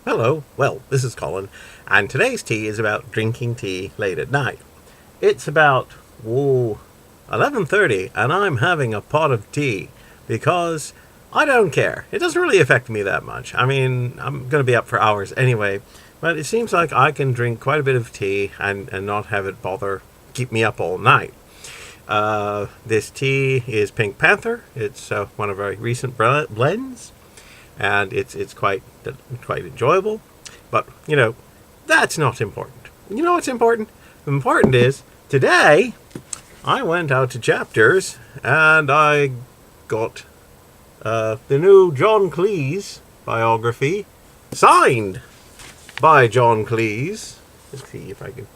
Hello, well, this is Colin, and today's tea is about drinking tea late at night. It's about, 11:30, and I'm having a pot of tea because I don't care. It doesn't really affect me that much. I mean, I'm going to be up for hours anyway, but it seems like I can drink quite a bit of tea and not have it bother keep me up all night. This tea is Pink Panther. It's one of our recent blends, and it's quite enjoyable. But that's not important. You know what's important? Important is today I went out to Chapters and I got the new John Cleese biography signed by John Cleese. Let's see if I can.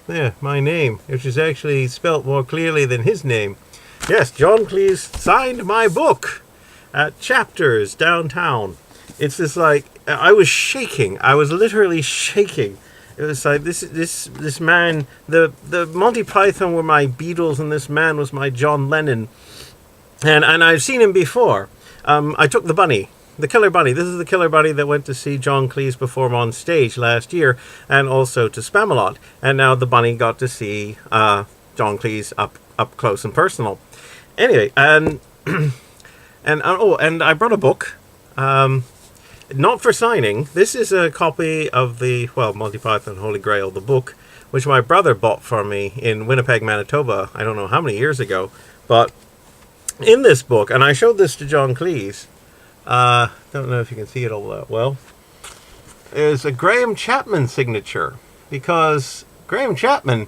There, my name, which is actually spelt more clearly than his name. Yes, John Cleese signed my book at Chapters downtown. It's just like I was shaking. I was literally shaking. It was like this man. The Monty Python were my Beatles, and this man was my John Lennon. And I've seen him before. I took the bunny. The Killer Bunny. This is the Killer Bunny that went to see John Cleese perform on stage last year, and also to Spamalot. And now the bunny got to see John Cleese up close and personal. Anyway, and and I brought a book, not for signing. This is a copy of the Monty Python Holy Grail, the book, which my brother bought for me in Winnipeg, Manitoba. I don't know how many years ago, but in this book, and I showed this to John Cleese. Don't know if you can see it all that well. There's a Graham Chapman signature, because Graham Chapman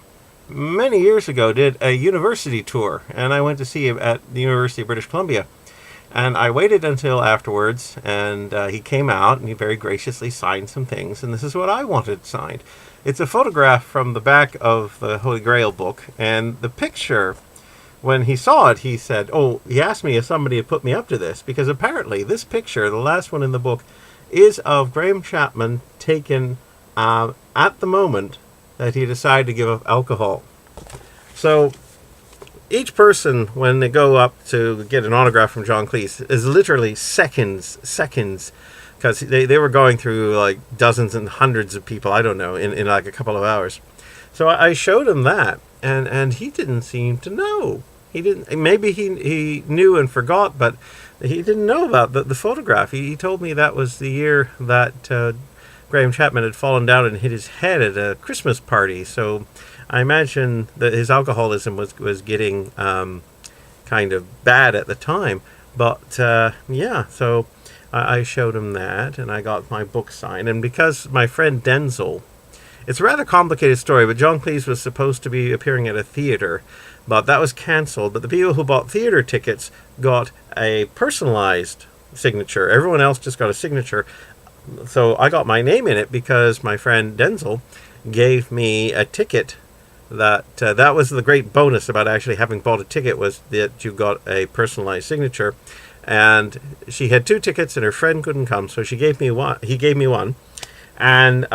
many years ago did a university tour, and I went to see him at the University of British Columbia. And I waited until afterwards, and he came out, and he very graciously signed some things, and this is what I wanted signed. It's a photograph from the back of the Holy Grail book, and the picture, when he saw it, he said, he asked me if somebody had put me up to this, because apparently this picture, the last one in the book, is of Graham Chapman taken at the moment that he decided to give up alcohol. So each person, when they go up to get an autograph from John Cleese, is literally seconds, because they were going through like dozens and hundreds of people, I don't know, in like a couple of hours. So I showed him that, and he didn't seem to know. He didn't. Maybe he knew and forgot, but he didn't know about the photograph. He told me that was the year that Graham Chapman had fallen down and hit his head at a Christmas party. So I imagine that his alcoholism was getting kind of bad at the time. But so I showed him that, and I got my book signed. And because my friend Denzel, it's a rather complicated story, but John Cleese was supposed to be appearing at a theater, but that was cancelled. But the people who bought theater tickets got a personalized signature. Everyone else just got a signature. So I got my name in it because my friend Denzel gave me a ticket. That was the great bonus about actually having bought a ticket, was that you got a personalized signature. And she had 2 tickets and her friend couldn't come, so she gave me one. He gave me one. And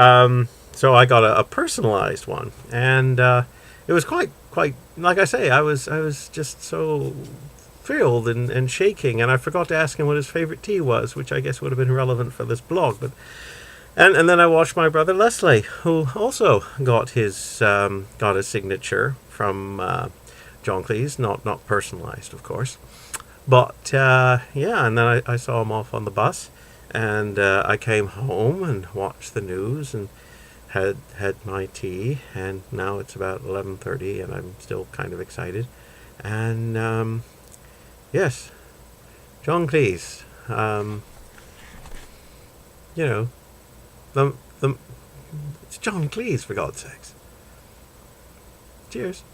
so I got a personalized one, and it was quite like I say. I was just so thrilled and shaking, and I forgot to ask him what his favorite tea was, which I guess would have been relevant for this blog. But and then I watched my brother Leslie, who also got a signature from John Cleese, not personalized, of course. But and then I saw him off on the bus, and I came home and watched the news and had my tea, and now it's about 11:30, and I'm still kind of excited. And yes, John Cleese, the it's John Cleese, for God's sakes. Cheers.